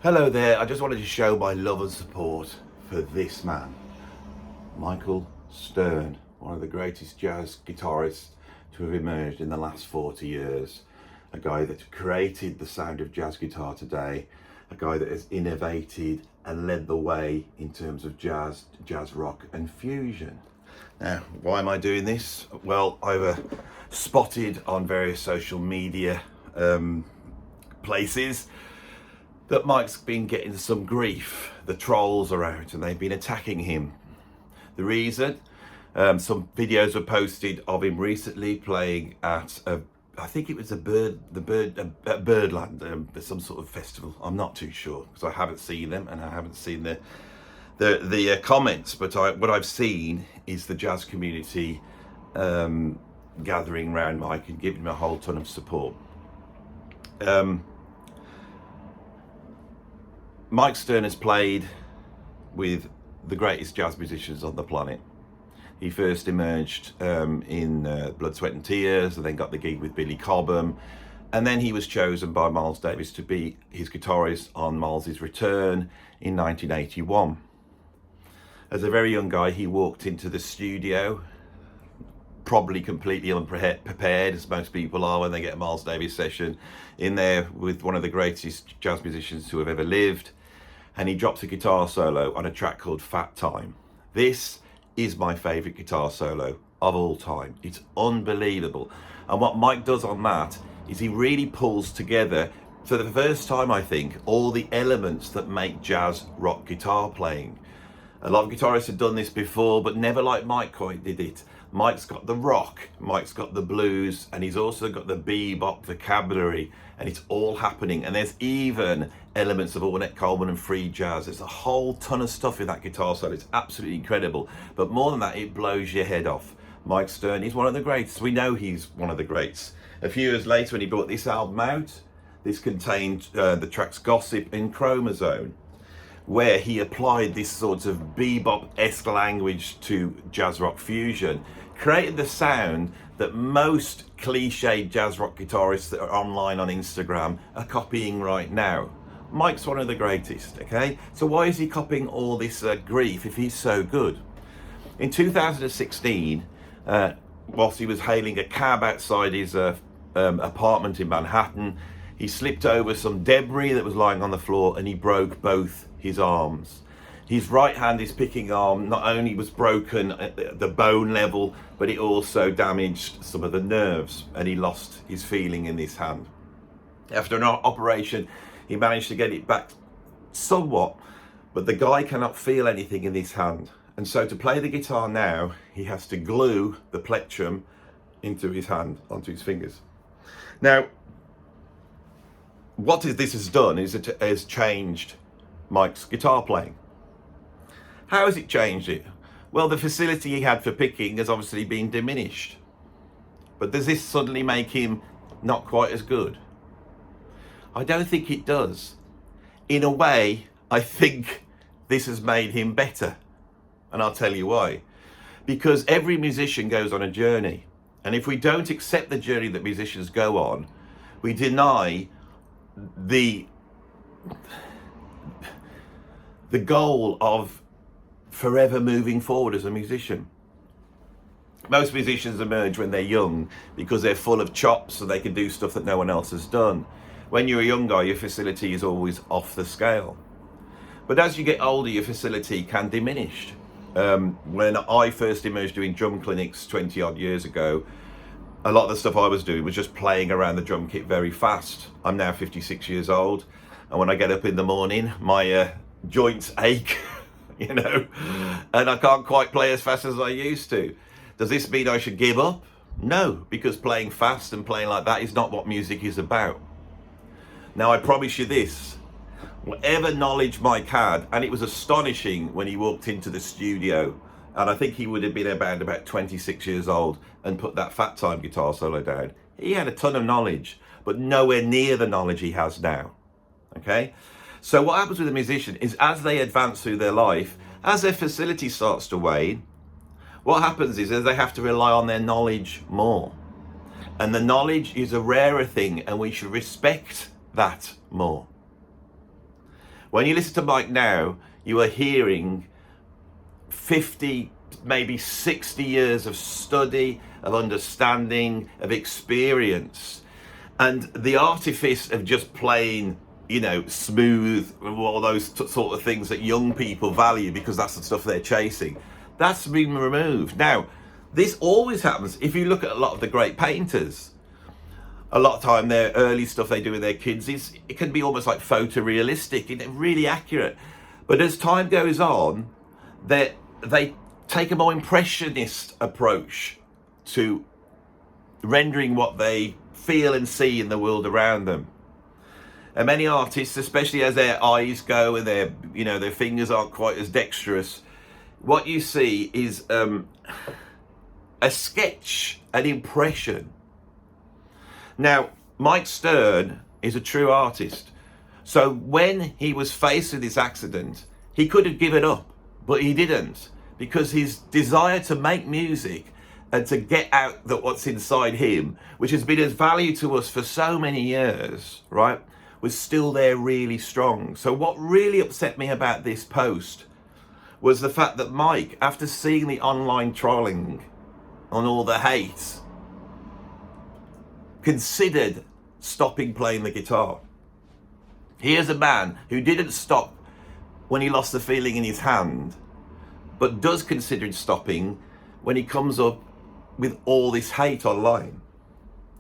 Hello there, I just wanted to show my love and support for this man, Michael Stern, one of the greatest jazz guitarists to have emerged in the last 40 years. A guy that created the sound of jazz guitar today, a guy that has innovated and led the way in terms of jazz rock and fusion. Now, why am I doing this? Well, I've spotted on various social media places that Mike's been getting some grief. The trolls are out and they've been attacking him. The reason? Some videos were posted of him recently playing at I think it was Birdland, some sort of festival. I'm not too sure because I haven't seen them and I haven't seen the comments. But what I've seen is the jazz community gathering around Mike and giving him a whole ton of support. Mike Stern has played with the greatest jazz musicians on the planet. He first emerged in Blood, Sweat and Tears, and then got the gig with Billy Cobham, and then he was chosen by Miles Davis to be his guitarist on Miles's return in 1981. As a very young guy, he walked into the studio probably completely unprepared, as most people are when they get a Miles Davis session, in there with one of the greatest jazz musicians to have ever lived. And he drops a guitar solo on a track called Fat Time. This is my favorite guitar solo of all time. It's unbelievable. And what Mike does on that is he really pulls together, for the first time I think, all the elements that make jazz rock guitar playing. A lot of guitarists have done this before, but never like Mike quite did it. Mike's got the rock, Mike's got the blues, and he's also got the bebop vocabulary, and it's all happening. And there's even elements of Ornette Coleman and free jazz. There's a whole ton of stuff in that guitar solo. It's absolutely incredible. But more than that, it blows your head off. Mike Stern is one of the greats. We know he's one of the greats. A few years later, when he brought this album out, this contained the tracks Gossip and Chromosome, where he applied this sort of bebop-esque language to jazz rock fusion, created the sound that most cliched jazz rock guitarists that are online on Instagram are copying right now. Mike's one of the greatest, okay? So why is he copying all this grief if he's so good? In 2016, whilst he was hailing a cab outside his apartment in Manhattan, he slipped over some debris that was lying on the floor and he broke both his arms. His right hand, his picking arm, not only was broken at the bone level, but it also damaged some of the nerves and he lost his feeling in this hand. After an operation, he managed to get it back somewhat, but the guy cannot feel anything in this hand. And so to play the guitar now, he has to glue the plectrum into his hand, onto his fingers. Now, what this has done is it has changed Mike's guitar playing. How has it changed it? Well, the facility he had for picking has obviously been diminished. But does this suddenly make him not quite as good? I don't think it does. In a way, I think this has made him better. And I'll tell you why. Because every musician goes on a journey. And if we don't accept the journey that musicians go on, we deny the goal of forever moving forward as a musician. Most musicians emerge when they're young because they're full of chops and they can do stuff that no one else has done. When you're a young guy, your facility is always off the scale. But as you get older, your facility can diminish. When I first emerged doing drum clinics 20 odd years ago, a lot of the stuff I was doing was just playing around the drum kit very fast. I'm now 56 years old, and when I get up in the morning, my joints ache, you know, and I can't quite play as fast as I used to. Does this mean I should give up? No, because playing fast and playing like that is not what music is about. Now, I promise you this, whatever knowledge Mike had, and it was astonishing when he walked into the studio, and I think he would have been about 26 years old and put that Fat Time guitar solo down. He had a ton of knowledge, but nowhere near the knowledge he has now, okay? So what happens with a musician is as they advance through their life, as their facility starts to wane, what happens is that they have to rely on their knowledge more. And the knowledge is a rarer thing, and we should respect that more. When you listen to Mike now, you are hearing 50, maybe 60 years of study, of understanding, of experience. And the artifice of just playing, you know, smooth, all those sort of things that young people value because that's the stuff they're chasing, that's been removed. Now, this always happens. If you look at a lot of the great painters, a lot of time their early stuff they do with their kids it can be almost like photorealistic and really accurate. But as time goes on, they take a more impressionist approach to rendering what they feel and see in the world around them. And many artists, especially as their eyes go and their, you know, their fingers aren't quite as dexterous, what you see is a sketch, an impression. Now, Mike Stern is a true artist. So when he was faced with this accident, he could have given up, but he didn't, because his desire to make music and to get out what's inside him, which has been of value to us for so many years, right, was still there really strong. So what really upset me about this post was the fact that Mike, after seeing the online trolling on all the hate, considered stopping playing the guitar. Here's a man who didn't stop when he lost the feeling in his hand, but does consider stopping when he comes up with all this hate online.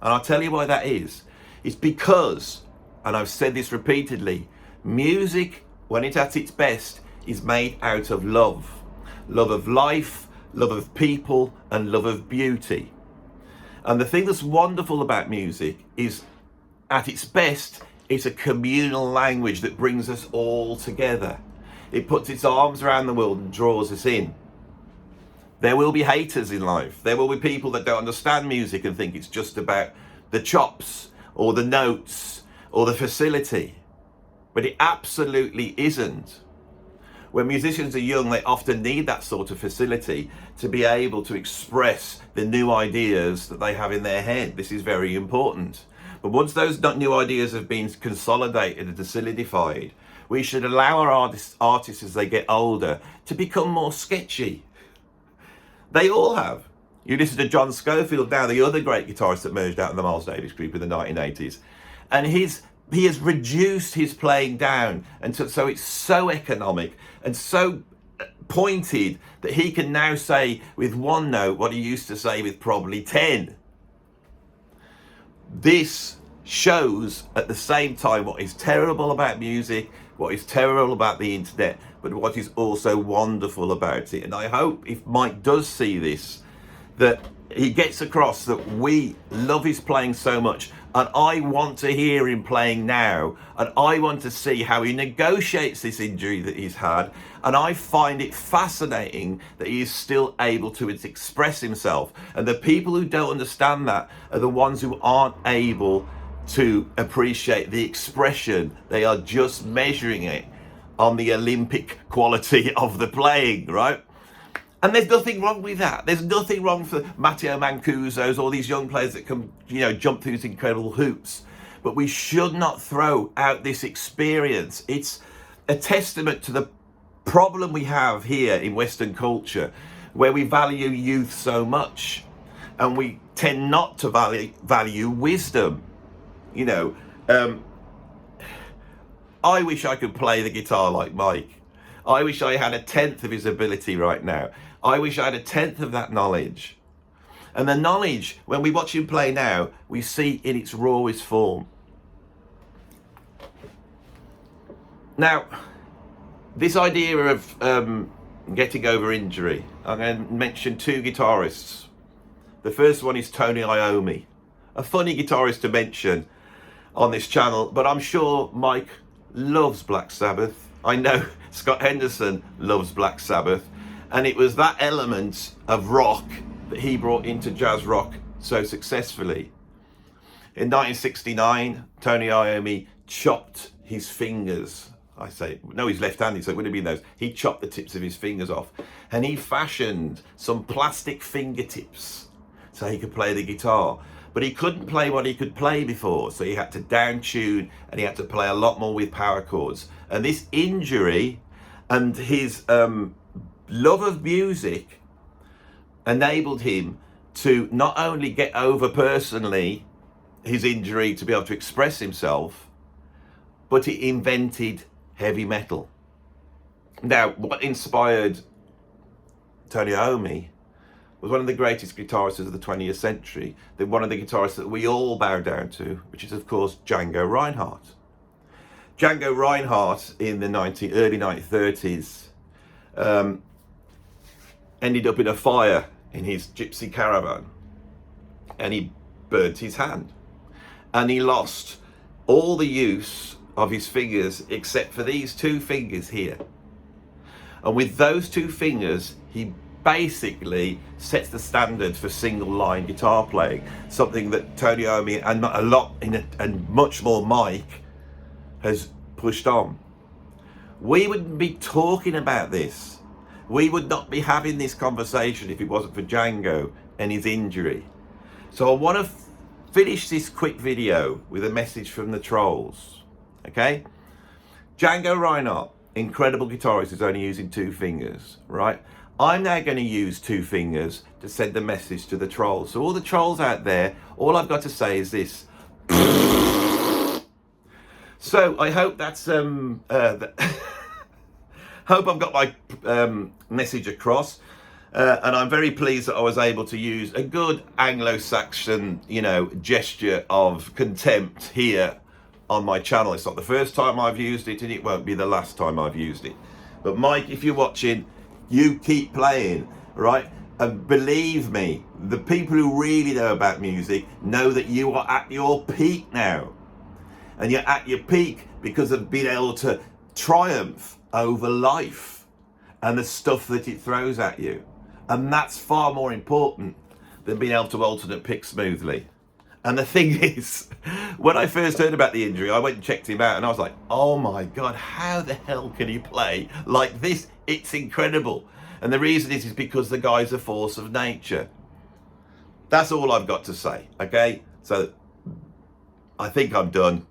And I'll tell you why that is. It's because, and I've said this repeatedly, music, when it's at its best, is made out of love. Love of life, love of people, and love of beauty. And the thing that's wonderful about music is, at its best, it's a communal language that brings us all together. It puts its arms around the world and draws us in. There will be haters in life. There will be people that don't understand music and think it's just about the chops or the notes or the facility. But it absolutely isn't. When musicians are young, they often need that sort of facility to be able to express the new ideas that they have in their head. This is very important. But once those new ideas have been consolidated and solidified, we should allow our artists as they get older to become more sketchy. They all have. You listen to John Scofield now, the other great guitarist that merged out in the Miles Davis group in the 1980s, and he has reduced his playing down, and so it's so economic and so pointed that he can now say with one note what he used to say with probably 10. This shows at the same time what is terrible about music, what is terrible about the internet, but what is also wonderful about it. And I hope if Mike does see this, that he gets across that we love his playing so much, and I want to hear him playing now, and I want to see how he negotiates this injury that he's had, and I find it fascinating that he is still able to express himself. And the people who don't understand that are the ones who aren't able to appreciate the expression. They are just measuring it on the Olympic quality of the playing, right? And there's nothing wrong with that. There's nothing wrong for Matteo Mancuso's, all these young players that can, you know, jump through these incredible hoops. But we should not throw out this experience. It's a testament to the problem we have here in Western culture, where we value youth so much, and we tend not to value wisdom. You know, I wish I could play the guitar like Mike. I wish I had 1/10 of his ability right now. I wish I had 1/10 of that knowledge. And the knowledge, when we watch him play now, we see in its rawest form. Now, this idea of getting over injury, I'm going to mention 2 guitarists. The first one is Tony Iommi, a funny guitarist to mention on this channel, but I'm sure Mike loves Black Sabbath. I know Scott Henderson loves Black Sabbath, and it was that element of rock that he brought into jazz rock so successfully. In 1969, Tony Iommi chopped his fingers. I say, no, he's left-handed, so it would have been those. He chopped the tips of his fingers off, and he fashioned some plastic fingertips so he could play the guitar. but he couldn't play what he could play before, so he had to down tune and he had to play a lot more with power chords. And this injury and his love of music enabled him to not only get over personally his injury to be able to express himself, but he invented heavy metal. Now, what inspired Tony Iommi was one of the greatest guitarists of the 20th century, one of the guitarists that we all bow down to, which is, of course, Django Reinhardt. Django Reinhardt in the early 1930s ended up in a fire in his gypsy caravan, and he burnt his hand, and he lost all the use of his fingers except for these two fingers here. And with those two fingers, he basically sets the standard for single line guitar playing, something that Tony Iommi and much more Mike has pushed on. We wouldn't be talking about this. We would not be having this conversation if it wasn't for Django and his injury. So I want to finish this quick video with a message from the trolls. Okay? Django Reinhardt, incredible guitarist, is only using two fingers, right? I'm now going to use two fingers to send the message to the trolls. So all the trolls out there, all I've got to say is this. So I hope that's hope I've got my message across, and I'm very pleased that I was able to use a good Anglo-Saxon, gesture of contempt here on my channel. It's not the first time I've used it, and it won't be the last time I've used it. But Mike, if you're watching, you keep playing, right? And believe me, the people who really know about music know that you are at your peak now. And you're at your peak because of being able to triumph over life and the stuff that it throws at you. And that's far more important than being able to alternate pick smoothly. And the thing is, when I first heard about the injury, I went and checked him out, and I was like, oh my God, how the hell can he play like this? It's incredible. And the reason is because the guy's a force of nature. That's all I've got to say, okay? So I think I'm done.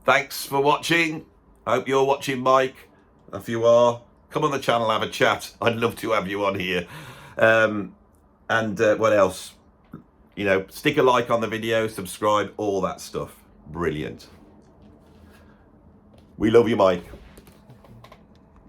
Thanks for watching. I hope you're watching, Mike. If you are, come on the channel, have a chat. I'd love to have you on here. What else? Stick a like on the video, subscribe, all that stuff. Brilliant. We love you, Mike.